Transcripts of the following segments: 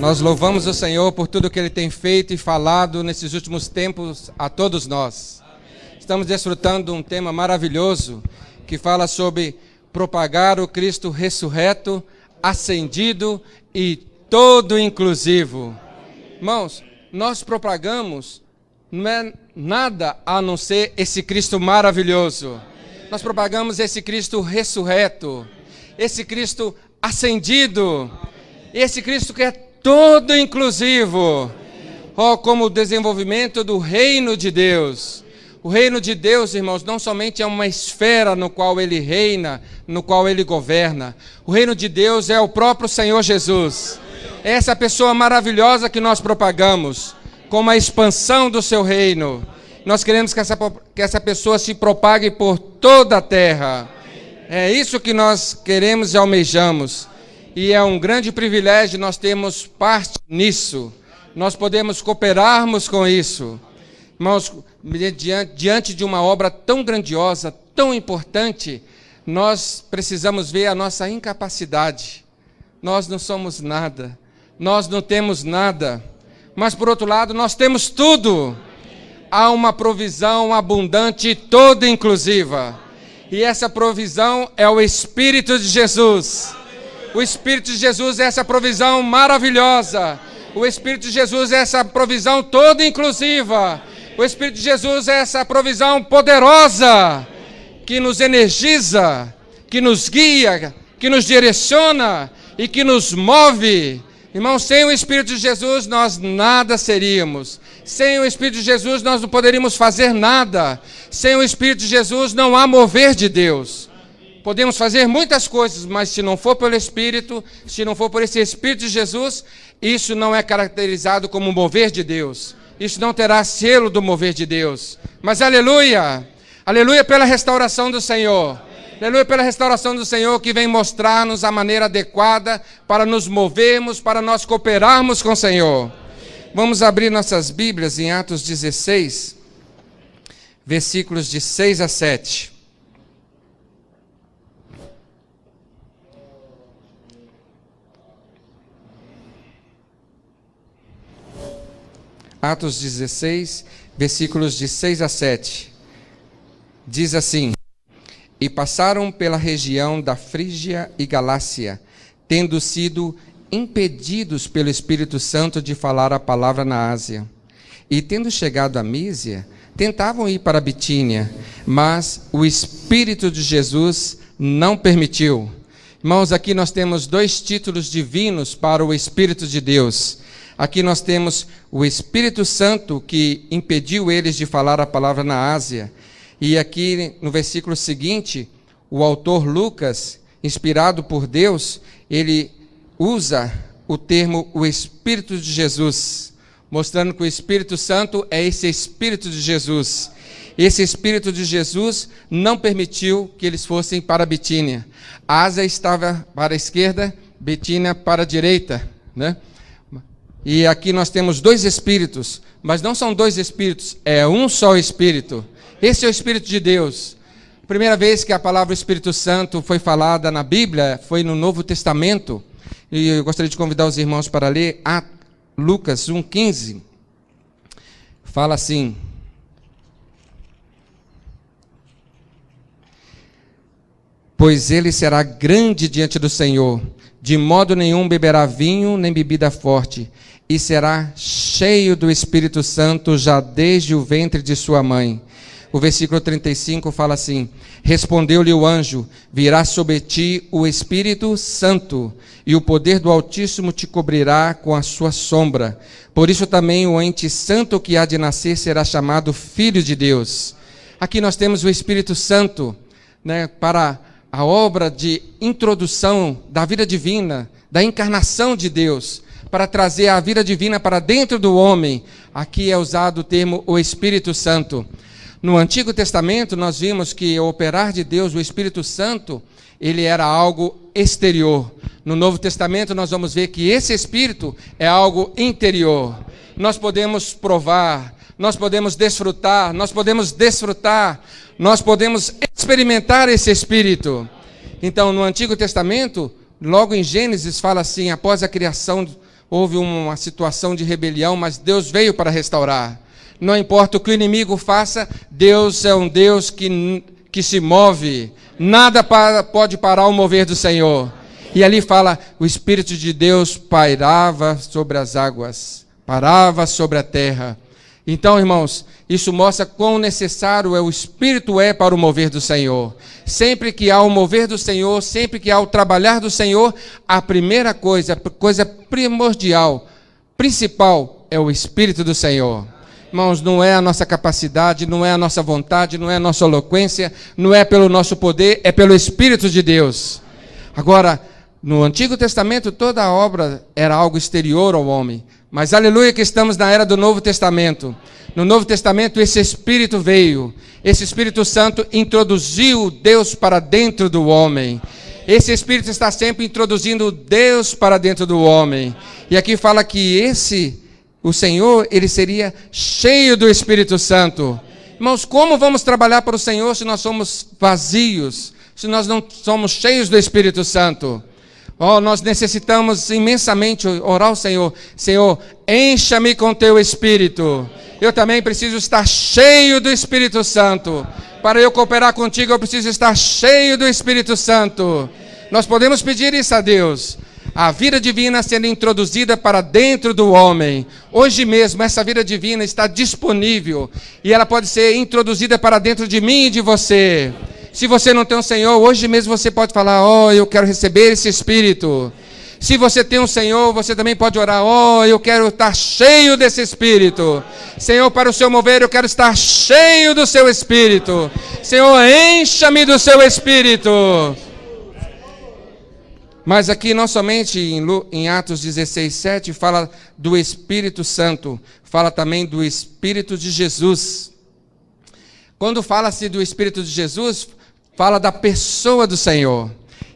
Nós louvamos o Senhor por tudo que Ele tem feito e falado nesses últimos tempos a todos nós. Amém. Estamos desfrutando de um tema maravilhoso que fala sobre propagar o Cristo ressurreto, ascendido e todo inclusivo. Amém. Irmãos, nós propagamos não é nada a não ser esse Cristo maravilhoso. Amém. Nós propagamos esse Cristo ressurreto, esse Cristo ascendido, esse Cristo que é todo inclusivo, como o desenvolvimento do reino de Deus. O reino de Deus, irmãos, não somente é uma esfera no qual Ele reina, no qual Ele governa. O reino de Deus é o próprio Senhor Jesus. É essa pessoa maravilhosa que nós propagamos, como a expansão do seu reino. Nós queremos que essa pessoa se propague por toda a terra. É isso que nós queremos e almejamos. E é um grande privilégio nós termos parte nisso. Nós podemos cooperarmos com isso. Irmãos, diante de uma obra tão grandiosa, tão importante, nós precisamos ver a nossa incapacidade. Nós não somos nada. Nós não temos nada. Mas, por outro lado, nós temos tudo. Há uma provisão abundante e toda inclusiva. E essa provisão é o Espírito de Jesus. O Espírito de Jesus é essa provisão maravilhosa. O Espírito de Jesus é essa provisão toda inclusiva. O Espírito de Jesus é essa provisão poderosa que nos energiza, que nos guia, que nos direciona e que nos move. Irmãos, sem o Espírito de Jesus nós nada seríamos. Sem o Espírito de Jesus nós não poderíamos fazer nada. Sem o Espírito de Jesus não há mover de Deus. Podemos fazer muitas coisas, mas se não for pelo Espírito, se não for por esse Espírito de Jesus, isso não é caracterizado como mover de Deus. Isso não terá selo do mover de Deus. Mas aleluia! Aleluia pela restauração do Senhor. Aleluia pela restauração do Senhor que vem mostrar-nos a maneira adequada para nos movermos, para nós cooperarmos com o Senhor. Vamos abrir nossas Bíblias em Atos 16, versículos de 6 a 7. Atos 16, versículos de 6 a 7. Diz assim: E passaram pela região da Frígia e Galácia, tendo sido impedidos pelo Espírito Santo de falar a palavra na Ásia. E tendo chegado a Mísia, tentavam ir para a Bitínia, mas o Espírito de Jesus não permitiu. Irmãos, aqui nós temos dois títulos divinos para o Espírito de Deus. Aqui nós temos o Espírito Santo que impediu eles de falar a palavra na Ásia. E aqui no versículo seguinte, o autor Lucas, inspirado por Deus, ele usa o termo o Espírito de Jesus, mostrando que o Espírito Santo é esse Espírito de Jesus. Esse Espírito de Jesus não permitiu que eles fossem para a Bitínia. A Ásia estava para a esquerda, Bitínia para a direita, né? E aqui nós temos dois Espíritos, mas não são dois Espíritos, é um só Espírito. Esse é o Espírito de Deus. A primeira vez que a palavra Espírito Santo foi falada na Bíblia foi no Novo Testamento. E eu gostaria de convidar os irmãos para ler Lucas 1,15. Fala assim: Pois ele será grande diante do Senhor, de modo nenhum beberá vinho nem bebida forte, e será cheio do Espírito Santo já desde o ventre de sua mãe. O versículo 35 fala assim: Respondeu-lhe o anjo: Virá sobre ti o Espírito Santo, e o poder do Altíssimo te cobrirá com a sua sombra. Por isso também o ente santo que há de nascer será chamado Filho de Deus. Aqui nós temos o Espírito Santo, né, para a obra de introdução da vida divina, da encarnação de Deus, para trazer a vida divina para dentro do homem. Aqui é usado o termo o Espírito Santo. No Antigo Testamento nós vimos que o operar de Deus, o Espírito Santo, ele era algo exterior. No Novo Testamento nós vamos ver que esse Espírito é algo interior. Nós podemos provar, nós podemos desfrutar, nós podemos experimentar esse Espírito. Então, no Antigo Testamento, logo em Gênesis fala assim: após a criação houve uma situação de rebelião, mas Deus veio para restaurar. Não importa o que o inimigo faça, Deus é um Deus que se move. Nada pode parar o mover do Senhor. E ali fala, o Espírito de Deus pairava sobre as águas, parava sobre a terra. Então, irmãos, isso mostra quão necessário o Espírito para o mover do Senhor. Sempre que há o mover do Senhor, sempre que há o trabalhar do Senhor, a primeira coisa, a coisa primordial, principal, é o Espírito do Senhor. Irmãos, não é a nossa capacidade, não é a nossa vontade, não é a nossa eloquência, não é pelo nosso poder, é pelo Espírito de Deus. Agora, no Antigo Testamento, toda a obra era algo exterior ao homem. Mas aleluia que estamos na era do Novo Testamento. No Novo Testamento esse Espírito veio. Esse Espírito Santo introduziu Deus para dentro do homem. Esse Espírito está sempre introduzindo Deus para dentro do homem. E aqui fala que o Senhor, ele seria cheio do Espírito Santo. Irmãos, como vamos trabalhar para o Senhor se nós somos vazios? Se nós não somos cheios do Espírito Santo? Nós necessitamos imensamente orar ao Senhor. Senhor, encha-me com teu Espírito. Eu também preciso estar cheio do Espírito Santo. Para eu cooperar contigo, eu preciso estar cheio do Espírito Santo. Nós podemos pedir isso a Deus. A vida divina sendo introduzida para dentro do homem. Hoje mesmo, essa vida divina está disponível. E ela pode ser introduzida para dentro de mim e de você. Se você não tem um Senhor, hoje mesmo você pode falar, eu quero receber esse Espírito. Se você tem um Senhor, você também pode orar, eu quero estar cheio desse Espírito. Senhor, para o seu mover, eu quero estar cheio do seu Espírito. Senhor, encha-me do seu Espírito. Mas aqui, não somente em Atos 16:7, fala do Espírito Santo, fala também do Espírito de Jesus. Quando fala-se do Espírito de Jesus, fala da pessoa do Senhor.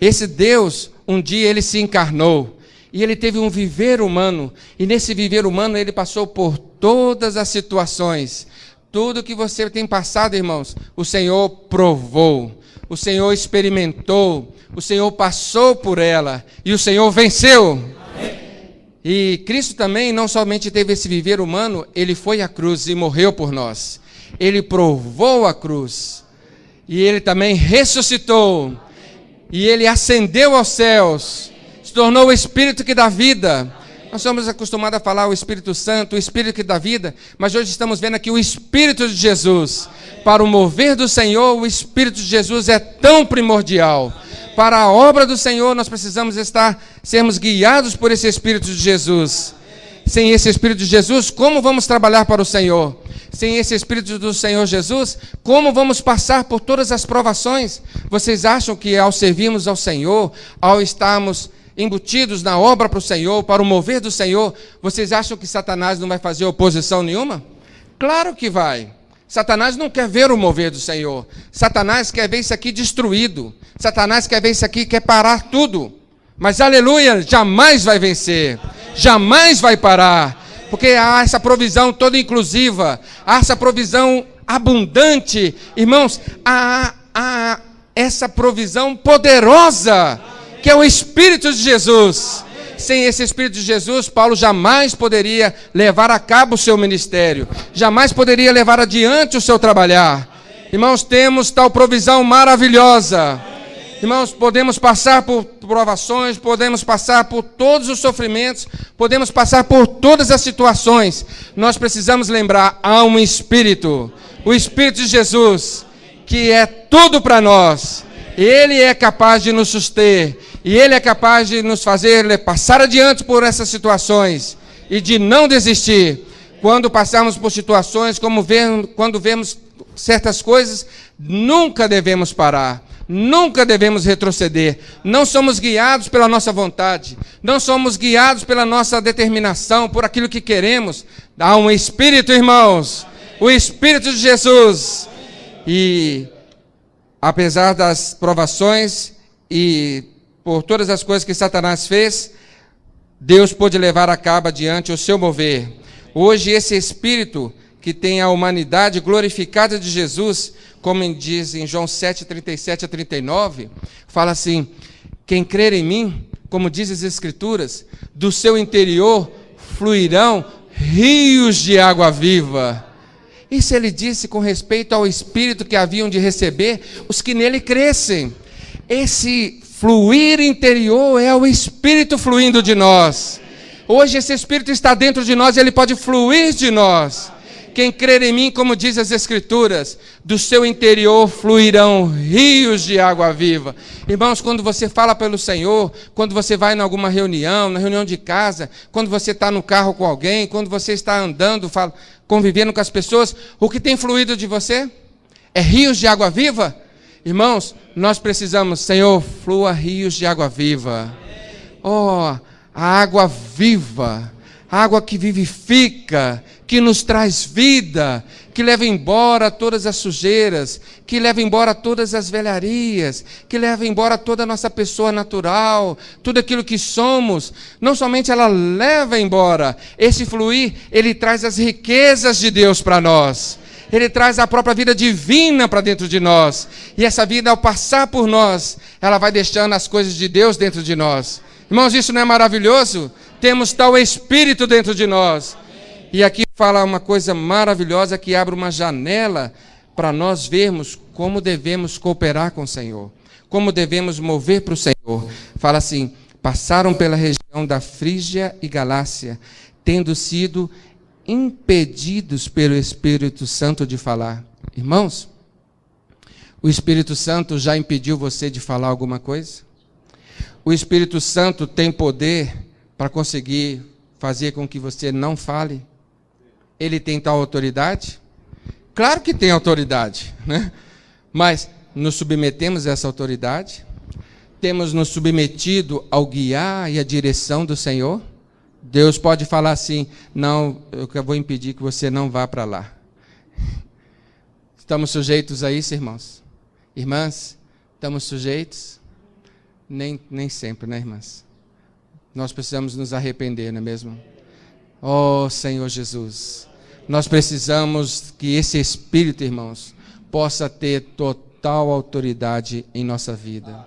Esse Deus, um dia ele se encarnou. E ele teve um viver humano. E nesse viver humano ele passou por todas as situações. Tudo que você tem passado, irmãos, o Senhor provou. O Senhor experimentou. O Senhor passou por ela. E o Senhor venceu. E Cristo também não somente teve esse viver humano, ele foi à cruz e morreu por nós. Ele provou a cruz. E ele também ressuscitou. E ele ascendeu aos céus. Se tornou o Espírito que dá vida. Nós somos acostumados a falar o Espírito Santo, o Espírito que dá vida. Mas hoje estamos vendo aqui o Espírito de Jesus. Para o mover do Senhor, o Espírito de Jesus é tão primordial. Para a obra do Senhor, nós precisamos sermos guiados por esse Espírito de Jesus. Sem esse Espírito de Jesus, como vamos trabalhar para o Senhor? Sem esse Espírito do Senhor Jesus, como vamos passar por todas as provações? Vocês acham que ao servirmos ao Senhor, ao estarmos embutidos na obra para o Senhor, para o mover do Senhor, vocês acham que Satanás não vai fazer oposição nenhuma? Claro que vai. Satanás não quer ver o mover do Senhor. Satanás quer ver isso aqui destruído. Satanás quer ver isso aqui, quer parar tudo. Mas aleluia, jamais vai vencer. Jamais vai parar. Porque há essa provisão toda inclusiva, há essa provisão abundante. Irmãos, há essa provisão poderosa, que é o Espírito de Jesus. Sem esse Espírito de Jesus, Paulo jamais poderia levar a cabo o seu ministério, jamais poderia levar adiante o seu trabalhar. Irmãos, temos tal provisão maravilhosa. Irmãos, podemos passar por provações, podemos passar por todos os sofrimentos, podemos passar por todas as situações. Nós precisamos lembrar, há um Espírito, o Espírito de Jesus, que é tudo para nós. Ele é capaz de nos suster, e Ele é capaz de nos fazer passar adiante por essas situações, e de não desistir. Quando passarmos por situações, quando vemos certas coisas, nunca devemos parar. Nunca devemos retroceder. Não somos guiados pela nossa vontade. Não somos guiados pela nossa determinação, por aquilo que queremos. Há um Espírito, irmãos. O Espírito de Jesus. E apesar das provações e por todas as coisas que Satanás fez, Deus pôde levar a cabo adiante o seu mover. Hoje esse Espírito que tem a humanidade glorificada de Jesus, como diz em João 7:37 a 39, fala assim: quem crer em mim, como diz as Escrituras, do seu interior fluirão rios de água viva. Isso ele disse com respeito ao Espírito que haviam de receber os que nele crescem. Esse fluir interior é o Espírito fluindo de nós. Hoje esse Espírito está dentro de nós e ele pode fluir de nós. Quem crer em mim, como diz as Escrituras, do seu interior fluirão rios de água viva. Irmãos, quando você fala pelo Senhor, quando você vai em alguma reunião, na reunião de casa, quando você está no carro com alguém, quando você está andando, convivendo com as pessoas, o que tem fluído de você? É rios de água viva? Irmãos, nós precisamos, Senhor, flua rios de água viva. Oh, a água viva, a água que vivifica, que nos traz vida, que leva embora todas as sujeiras, que leva embora todas as velharias, que leva embora toda a nossa pessoa natural, tudo aquilo que somos. Não somente ela leva embora, esse fluir, ele traz as riquezas de Deus para nós. Ele traz a própria vida divina para dentro de nós. E essa vida, ao passar por nós, ela vai deixando as coisas de Deus dentro de nós. Irmãos, isso não é maravilhoso? Temos tal Espírito dentro de nós. E aqui fala uma coisa maravilhosa que abre uma janela para nós vermos como devemos cooperar com o Senhor, como devemos mover para o Senhor. Fala assim: passaram pela região da Frígia e Galácia, tendo sido impedidos pelo Espírito Santo de falar. Irmãos, o Espírito Santo já impediu você de falar alguma coisa? O Espírito Santo tem poder para conseguir fazer com que você não fale? Ele tem tal autoridade? Claro que tem autoridade, né? Mas nos submetemos a essa autoridade? Temos nos submetido ao guiar e à direção do Senhor? Deus pode falar assim: não, eu vou impedir que você não vá para lá. Estamos sujeitos a isso, irmãos? Irmãs, estamos sujeitos? Nem sempre, né, irmãs? Nós precisamos nos arrepender, não é mesmo? Oh, Senhor Jesus, nós precisamos que esse Espírito, irmãos, possa ter total autoridade em nossa vida,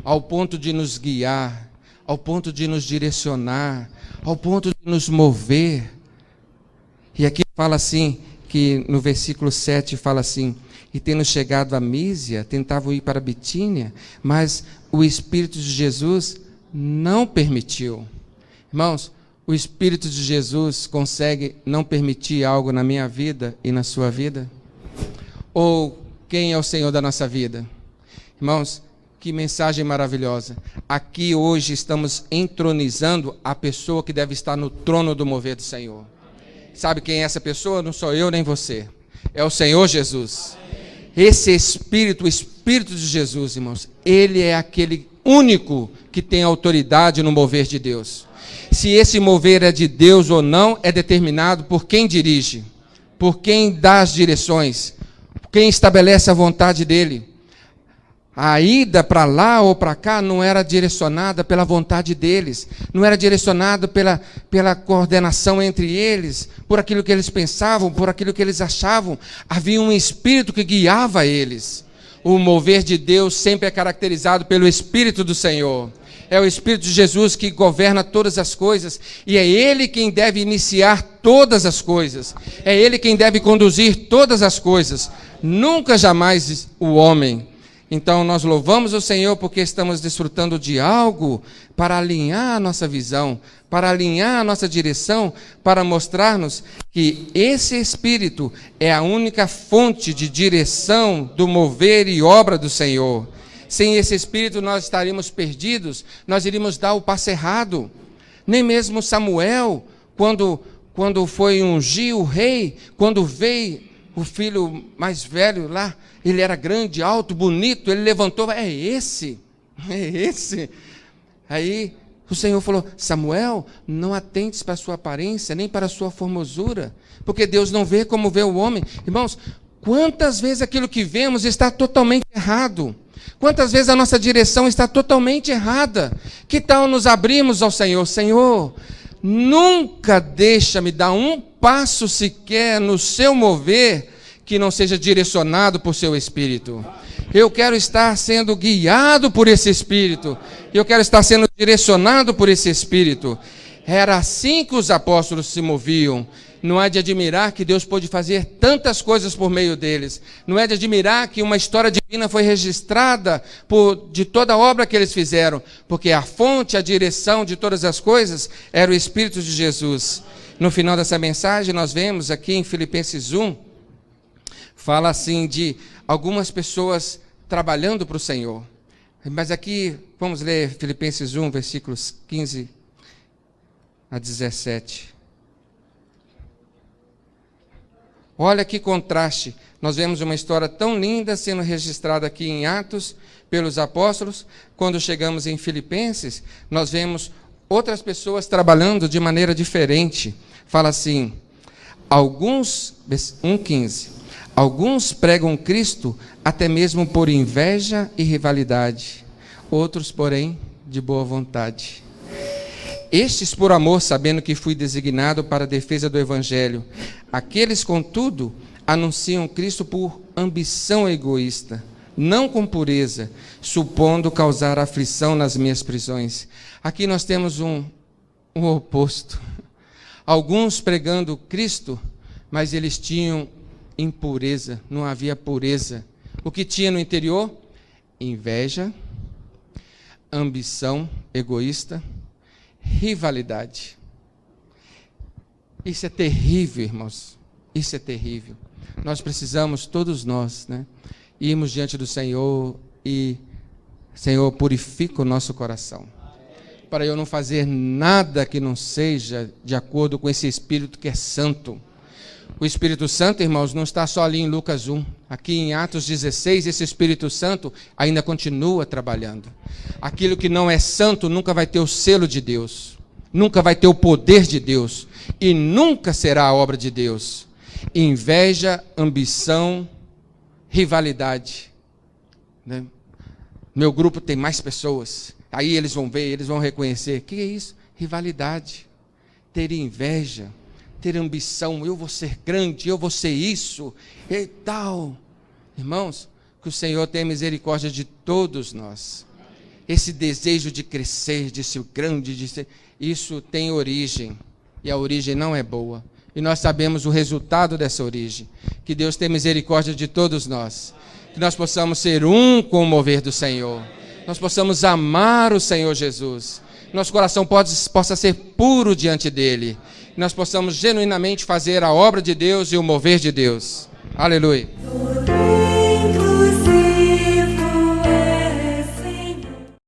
ao ponto de nos guiar, ao ponto de nos direcionar, ao ponto de nos mover. E aqui fala assim, que no versículo 7 fala assim: e tendo chegado a Mísia, tentavam ir para Bitínia, mas o Espírito de Jesus não permitiu. Irmãos, o Espírito de Jesus consegue não permitir algo na minha vida e na sua vida? Ou quem é o Senhor da nossa vida? Irmãos, que mensagem maravilhosa. Aqui hoje estamos entronizando a pessoa que deve estar no trono do mover do Senhor. Sabe quem é essa pessoa? Não sou eu nem você. É o Senhor Jesus. Esse Espírito, o Espírito de Jesus, irmãos, ele é aquele único que tem autoridade no mover de Deus. Se esse mover é de Deus ou não, é determinado por quem dirige, por quem dá as direções, quem estabelece a vontade dele. A ida para lá ou para cá não era direcionada pela vontade deles, não era direcionada pela coordenação entre eles, por aquilo que eles pensavam, por aquilo que eles achavam. Havia um Espírito que guiava eles. O mover de Deus sempre é caracterizado pelo Espírito do Senhor. É o Espírito de Jesus que governa todas as coisas, e é Ele quem deve iniciar todas as coisas. É Ele quem deve conduzir todas as coisas, nunca jamais o homem. Então nós louvamos o Senhor porque estamos desfrutando de algo para alinhar a nossa visão, para alinhar a nossa direção, para mostrar-nos que esse Espírito é a única fonte de direção do mover e obra do Senhor. Sem esse Espírito nós estaríamos perdidos, nós iríamos dar o passo errado. Nem mesmo Samuel, quando foi ungir o rei, quando veio o filho mais velho lá, ele era grande, alto, bonito, ele levantou: é esse. Aí o Senhor falou: Samuel, não atentes para a sua aparência, nem para a sua formosura, porque Deus não vê como vê o homem. Irmãos, quantas vezes aquilo que vemos está totalmente errado? Quantas vezes a nossa direção está totalmente errada? Que tal nos abrirmos ao Senhor? Senhor, nunca deixa-me dar um passo sequer no seu mover que não seja direcionado por seu Espírito. Eu quero estar sendo guiado por esse Espírito. Eu quero estar sendo direcionado por esse Espírito. Era assim que os apóstolos se moviam. Não é de admirar que Deus pôde fazer tantas coisas por meio deles. Não é de admirar que uma história divina foi registrada de toda a obra que eles fizeram. Porque a fonte, a direção de todas as coisas era o Espírito de Jesus. No final dessa mensagem, nós vemos aqui em Filipenses 1, fala assim de algumas pessoas trabalhando para o Senhor. Mas aqui, vamos ler Filipenses 1, versículos 15 a 17. Olha que contraste. Nós vemos uma história tão linda sendo registrada aqui em Atos pelos apóstolos. Quando chegamos em Filipenses, nós vemos outras pessoas trabalhando de maneira diferente. Fala assim, 1,15. Alguns pregam Cristo até mesmo por inveja e rivalidade. Outros, porém, de boa vontade. Estes por amor, sabendo que fui designado para a defesa do Evangelho. Aqueles, contudo, anunciam Cristo por ambição egoísta, não com pureza, supondo causar aflição nas minhas prisões. Aqui nós temos um oposto. Alguns pregando Cristo, mas eles tinham impureza, não havia pureza. O que tinha no interior? Inveja, ambição egoísta, rivalidade. Isso é terrível, irmãos. Isso é terrível. Nós precisamos, todos nós, irmos diante do Senhor e, Senhor, purifica o nosso coração. Para eu não fazer nada que não seja de acordo com esse Espírito que é santo. O Espírito Santo, irmãos, não está só ali em Lucas 1. Aqui em Atos 16, esse Espírito Santo ainda continua trabalhando. Aquilo que não é santo nunca vai ter o selo de Deus. Nunca vai ter o poder de Deus. E nunca será a obra de Deus. Inveja, ambição, rivalidade. Meu grupo tem mais pessoas. Aí eles vão ver, eles vão reconhecer. O que é isso? Rivalidade. Ter inveja. Ter ambição, eu vou ser grande, eu vou ser isso, e tal. Irmãos, que o Senhor tenha misericórdia de todos nós. Esse desejo de crescer, de ser grande, isso tem origem, e a origem não é boa. E nós sabemos o resultado dessa origem. Que Deus tenha misericórdia de todos nós. Que nós possamos ser um com o mover do Senhor. Nós possamos amar o Senhor Jesus. Nosso coração possa ser puro diante dEle. Nós possamos genuinamente fazer a obra de Deus e o mover de Deus. Aleluia.